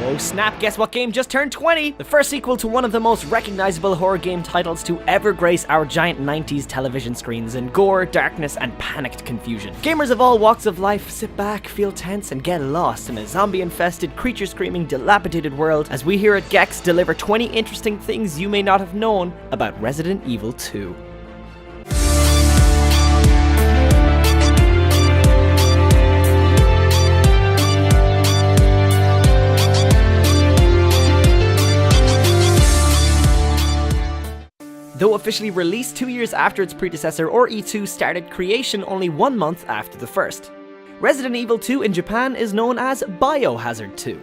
Oh snap, guess what game just turned 20? The first sequel to one of the most recognizable horror game titles to ever grace our giant 90s television screens in gore, darkness, and panicked confusion. Gamers of all walks of life sit back, feel tense, and get lost in a zombie-infested, creature-screaming, dilapidated world as we here at Gex deliver 20 interesting things you may not have known about Resident Evil 2. Though officially released 2 years after its predecessor, RE2 started creation only 1 month after the first. Resident Evil 2 in Japan is known as Biohazard 2.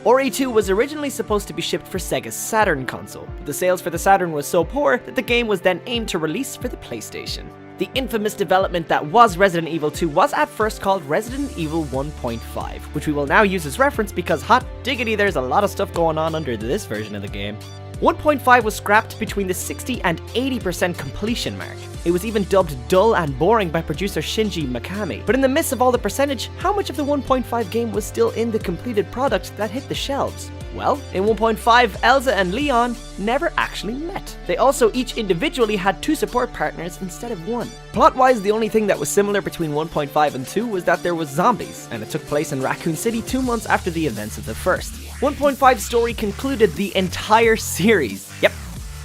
RE2 was originally supposed to be shipped for Sega's Saturn console, but the sales for the Saturn was so poor that the game was then aimed to release for the PlayStation. The infamous development that was Resident Evil 2 was at first called Resident Evil 1.5, which we will now use as reference because hot diggity there's a lot of stuff going on under this version of the game. 1.5 was scrapped between the 60 and 80% completion mark. It was even dubbed dull and boring by producer Shinji Mikami. But in the midst of all the percentage, how much of the 1.5 game was still in the completed product that hit the shelves? Well, in 1.5, Elza and Leon never actually met. They also each individually had 2 support partners instead of 1. Plot-wise, the only thing that was similar between 1.5 and 2 was that there was zombies, and it took place in Raccoon City 2 months after the events of the first. 1.5's story concluded the entire series. Yep,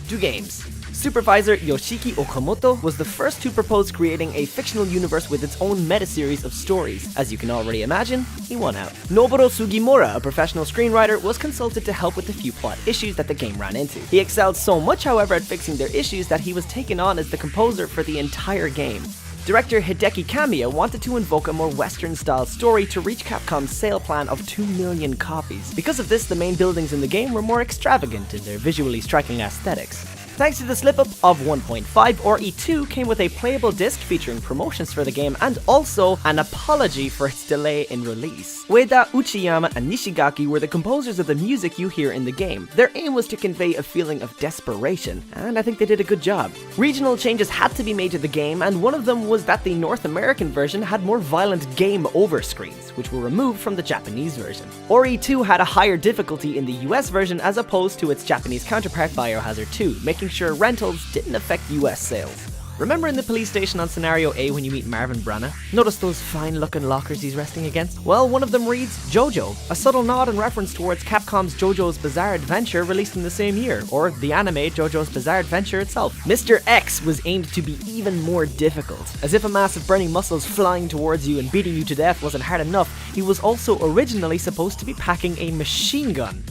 2 games. Supervisor Yoshiki Okamoto was the first to propose creating a fictional universe with its own meta-series of stories. As you can already imagine, he won out. Noburo Sugimura, a professional screenwriter, was consulted to help with the few plot issues that the game ran into. He excelled so much, however, at fixing their issues that he was taken on as the composer for the entire game. Director Hideki Kamiya wanted to invoke a more Western-style story to reach Capcom's sale plan of 2 million copies. Because of this, the main buildings in the game were more extravagant in their visually striking aesthetics. Thanks to the slip-up of 1.5, RE2 came with a playable disc featuring promotions for the game and also an apology for its delay in release. Ueda, Uchiyama, and Nishigaki were the composers of the music you hear in the game. Their aim was to convey a feeling of desperation, and I think they did a good job. Regional changes had to be made to the game, and one of them was that the North American version had more violent game over screens, which were removed from the Japanese version. RE2 had a higher difficulty in the US version as opposed to its Japanese counterpart Biohazard 2, making sure rentals didn't affect US sales. Remember in the police station on Scenario A when you meet Marvin Branagh? Notice those fine-looking lockers he's resting against? Well, one of them reads JoJo, a subtle nod and reference towards Capcom's JoJo's Bizarre Adventure released in the same year, or the anime JoJo's Bizarre Adventure itself. Mr. X was aimed to be even more difficult. As if a mass of burning muscles flying towards you and beating you to death wasn't hard enough, he was also originally supposed to be packing a machine gun.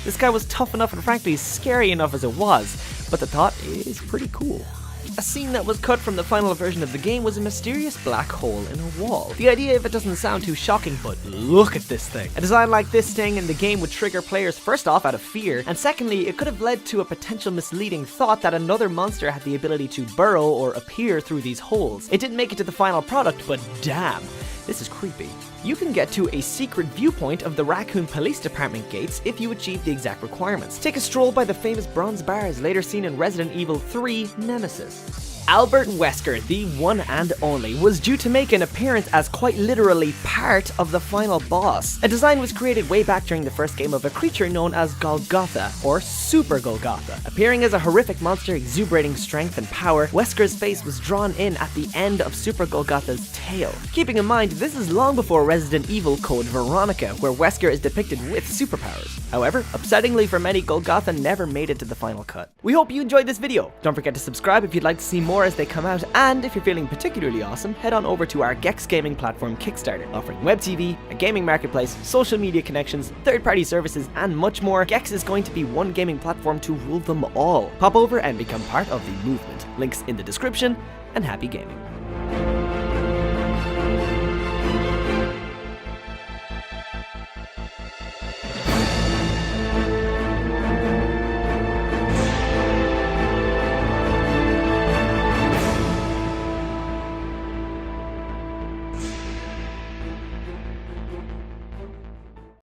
This guy was tough enough and frankly scary enough as it was, but the thought is pretty cool. A scene that was cut from the final version of the game was a mysterious black hole in a wall. The idea, if it doesn't sound too shocking, but look at this thing. A design like this staying in the game would trigger players first off out of fear, and secondly, it could have led to a potential misleading thought that another monster had the ability to burrow or appear through these holes. It didn't make it to the final product, but damn, this is creepy. You can get to a secret viewpoint of the Raccoon Police Department gates if you achieve the exact requirements. Take a stroll by the famous bronze bars later seen in Resident Evil 3 Nemesis. Albert Wesker, the one and only, was due to make an appearance as quite literally part of the final boss. A design was created way back during the first game of a creature known as Golgotha, or Super Golgotha. Appearing as a horrific monster exuberating strength and power, Wesker's face was drawn in at the end of Super Golgotha's tail. Keeping in mind, this is long before Resident Evil Code Veronica, where Wesker is depicted with superpowers. However, upsettingly for many, Golgotha never made it to the final cut. We hope you enjoyed this video. Don't forget to subscribe if you'd like to see more as they come out, and if you're feeling particularly awesome, head on over to our Gex gaming platform Kickstarter, offering web TV, a gaming marketplace, social media connections, third-party services, and much more. Gex is going to be one gaming platform to rule them all. Pop over and become part of the movement. Links in the description, and happy gaming.